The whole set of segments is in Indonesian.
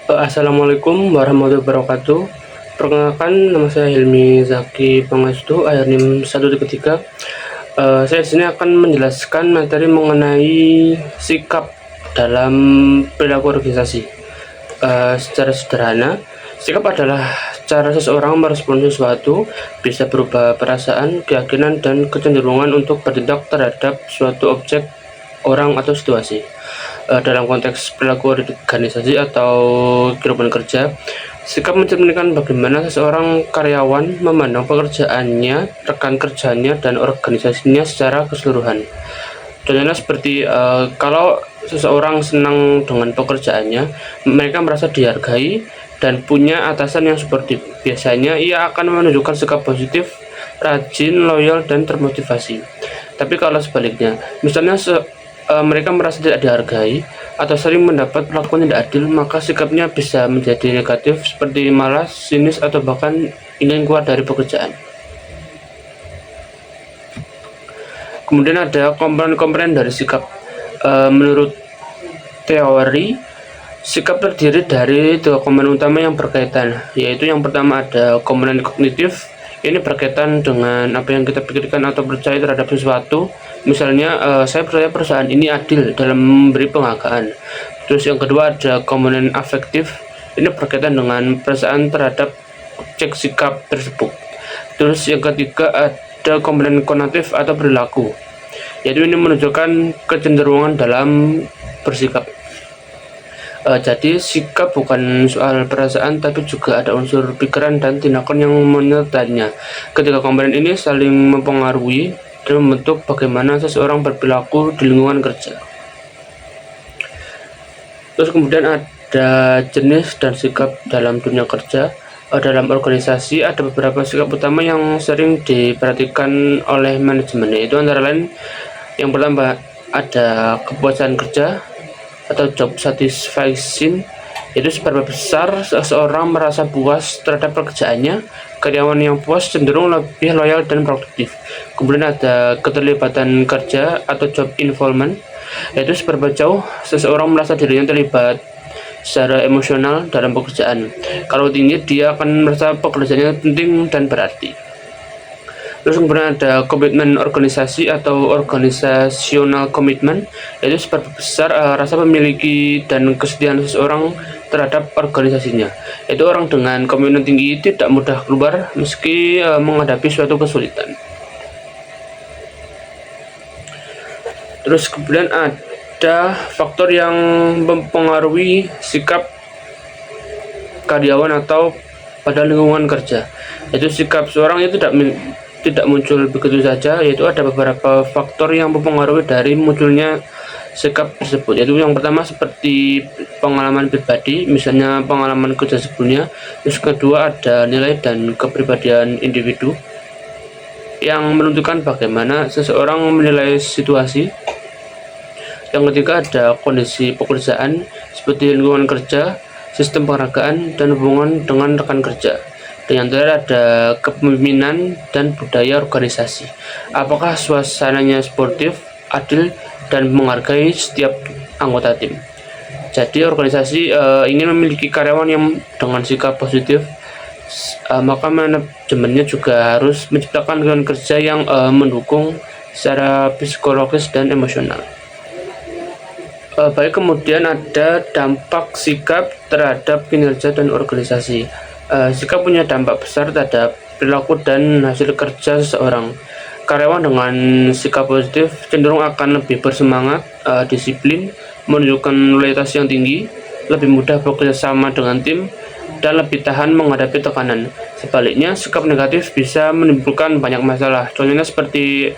Assalamualaikum warahmatullahi wabarakatuh. Perkenalkan, nama saya Hilmi Zaki Pangestu, NIM 133. Saya di sini akan menjelaskan materi mengenai sikap dalam perilaku organisasi. Secara sederhana, sikap adalah cara seseorang merespon sesuatu, bisa berupa perasaan, keyakinan, dan kecenderungan untuk bertindak terhadap suatu objek, orang, atau situasi. Dalam konteks perilaku organisasi atau kehidupan kerja, sikap mencerminkan bagaimana seseorang karyawan memandang pekerjaannya, rekan kerjanya, dan organisasinya secara keseluruhan. Contohnya seperti kalau seseorang senang dengan pekerjaannya, mereka merasa dihargai dan punya atasan yang suportif. Biasanya ia akan menunjukkan sikap positif, rajin, loyal, dan termotivasi. Tapi kalau sebaliknya, misalnya mereka merasa tidak dihargai atau sering mendapat perlakuan tidak adil, maka sikapnya bisa menjadi negatif seperti malas, sinis, atau bahkan ingin keluar dari pekerjaan. Kemudian ada komponen-komponen dari sikap. Menurut teori, sikap terdiri dari dua komponen utama yang berkaitan, yaitu yang pertama ada komponen kognitif. Ini berkaitan dengan apa yang kita pikirkan atau percaya terhadap sesuatu. Misalnya, saya percaya perusahaan ini adil dalam memberi penghargaan. Terus yang kedua ada komponen afektif. Ini berkaitan dengan perasaan terhadap cek sikap tersebut. Terus yang ketiga ada komponen konatif atau perilaku, yaitu ini menunjukkan kecenderungan dalam bersikap. Jadi sikap bukan soal perasaan, tapi juga ada unsur pikiran dan tindakan yang menyertainya. Ketiga komponen ini saling mempengaruhi dan membentuk bagaimana seseorang berperilaku di lingkungan kerja. Terus kemudian ada jenis dan sikap dalam dunia kerja. Dalam organisasi ada beberapa sikap utama yang sering diperhatikan oleh manajemen, yaitu antara lain yang pertama ada kepuasan kerja atau job satisfaction, yaitu seberapa besar seseorang merasa puas terhadap pekerjaannya. Karyawan yang puas cenderung lebih loyal dan produktif. Kemudian ada keterlibatan kerja atau job involvement, yaitu seberapa jauh seseorang merasa dirinya terlibat secara emosional dalam pekerjaan. Kalau tinggi, dia akan merasa pekerjaannya penting dan berarti. Terus kemudian ada komitmen organisasi atau organisasional komitmen, yaitu seberapa besar rasa memiliki dan kesetiaan seseorang terhadap organisasinya. Yaitu orang dengan komitmen tinggi tidak mudah keluar meski menghadapi suatu kesulitan. Terus kemudian ada faktor yang mempengaruhi sikap karyawan atau pada lingkungan kerja, yaitu sikap seorang itu tidak muncul begitu saja, yaitu ada beberapa faktor yang mempengaruhi dari munculnya sikap tersebut, yaitu yang pertama seperti pengalaman pribadi, misalnya pengalaman kerja sebelumnya. Terus kedua ada nilai dan kepribadian individu yang menentukan bagaimana seseorang menilai situasi. Yang ketiga ada kondisi pekerjaan seperti lingkungan kerja, sistem penghargaan, dan hubungan dengan rekan kerja. Dan yang terakhir ada kepemimpinan dan budaya organisasi. Apakah suasananya sportif, adil, dan menghargai setiap anggota tim. Jadi organisasi ingin memiliki karyawan yang dengan sikap positif, maka manajemennya juga harus menciptakan lingkungan kerja yang mendukung secara psikologis dan emosional. Baik, kemudian ada dampak sikap terhadap kinerja dan organisasi. Sikap punya dampak besar terhadap perilaku dan hasil kerja seseorang. Karyawan dengan sikap positif cenderung akan lebih bersemangat, disiplin, menunjukkan loyalitas yang tinggi, lebih mudah bekerja sama dengan tim, dan lebih tahan menghadapi tekanan. Sebaliknya, sikap negatif bisa menimbulkan banyak masalah. Contohnya seperti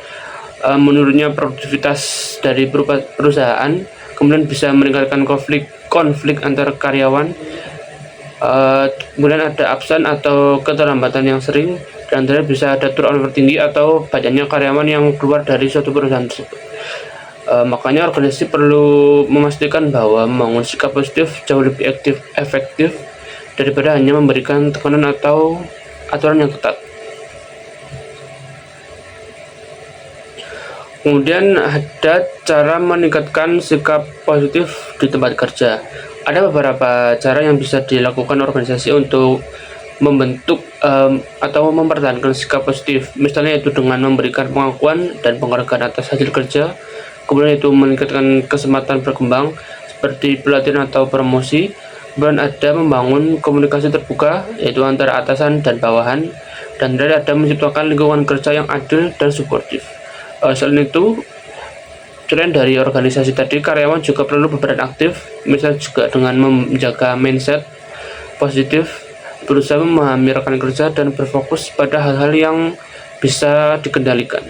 menurunnya produktivitas dari perusahaan, kemudian bisa meningkatkan konflik antar karyawan. Kemudian ada absen atau keterlambatan yang sering, dan bisa ada turnover tinggi atau banyaknya karyawan yang keluar dari suatu perusahaan tersebut. Makanya organisasi perlu memastikan bahwa membangun sikap positif jauh lebih efektif daripada hanya memberikan tekanan atau aturan yang ketat. Kemudian ada cara meningkatkan sikap positif di tempat kerja. Ada beberapa cara yang bisa dilakukan organisasi untuk membentuk atau mempertahankan sikap positif. Misalnya itu dengan memberikan pengakuan dan penghargaan atas hasil kerja, kemudian itu meningkatkan kesempatan berkembang seperti pelatihan atau promosi, kemudian ada membangun komunikasi terbuka yaitu antara atasan dan bawahan, dan terakhir ada menciptakan lingkungan kerja yang adil dan suportif. Selain itu, selain dari organisasi tadi, karyawan juga perlu berperan aktif, misalnya juga dengan menjaga mindset positif, berusaha memahami rekan kerja, dan berfokus pada hal-hal yang bisa dikendalikan.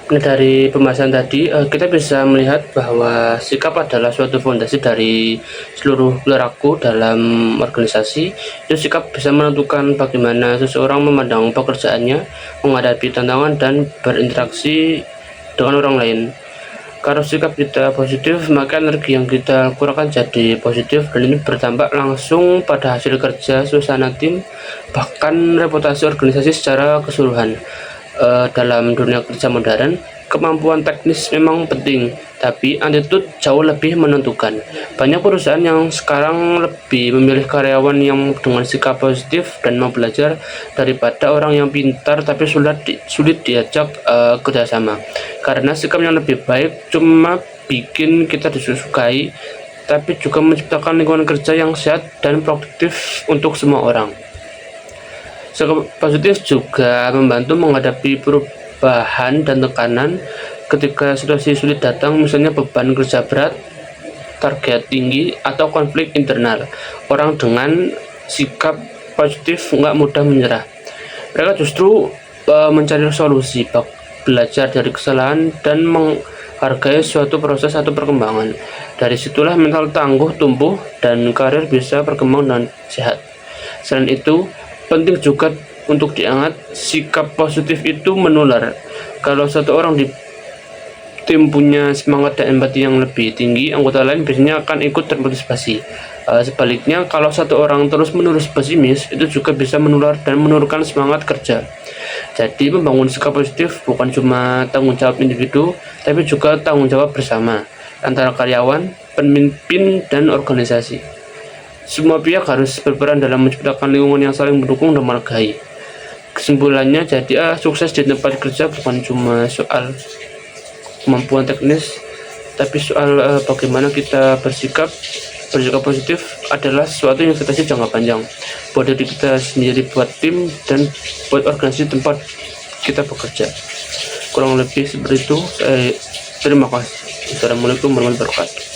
Nah, dari pembahasan tadi, kita bisa melihat bahwa sikap adalah suatu fondasi dari seluruh perilaku dalam organisasi. Itu sikap bisa menentukan bagaimana seseorang memandang pekerjaannya, menghadapi tantangan, dan berinteraksi dengan orang lain. Kalau sikap kita positif, maka energi yang kita kurangkan jadi positif, dan ini berdampak langsung pada hasil kerja, suasana tim, bahkan reputasi organisasi secara keseluruhan. Dalam dunia kerja modern, kemampuan teknis memang penting, tapi attitude jauh lebih menentukan. Banyak perusahaan yang sekarang lebih memilih karyawan yang dengan sikap positif dan mau belajar daripada orang yang pintar tapi sulit diajak kerjasama. Karena sikap yang lebih baik cuma bikin kita disukai, tapi juga menciptakan lingkungan kerja yang sehat dan produktif untuk semua orang. Sikap positif juga membantu menghadapi perubahan dan tekanan ketika situasi sulit datang, misalnya beban kerja berat, target tinggi, atau konflik internal. Orang dengan sikap positif nggak mudah menyerah. Mereka justru mencari solusi, belajar dari kesalahan, dan menghargai suatu proses atau perkembangan. Dari situlah mental tangguh tumbuh dan karir bisa berkembang dengan sehat. Selain itu, penting juga untuk diingat, sikap positif itu menular. Kalau satu orang di tim punya semangat dan empati yang lebih tinggi, anggota lain biasanya akan ikut termotivasi. Sebaliknya, kalau satu orang terus-menerus pesimis, itu juga bisa menular dan menurunkan semangat kerja. Jadi, membangun sikap positif bukan cuma tanggung jawab individu, tapi juga tanggung jawab bersama antara karyawan, pemimpin, dan organisasi. Semua pihak harus berperan dalam menciptakan lingkungan yang saling mendukung dan menghargai. Kesimpulannya, jadi sukses di tempat kerja bukan cuma soal kemampuan teknis, tapi soal bagaimana kita bersikap positif adalah sesuatu yang investasi jangka panjang buat diri kita sendiri, buat tim, dan buat organisasi tempat kita bekerja. Kurang lebih seperti itu. Terima kasih. Assalamualaikum warahmatullahi wabarakatuh.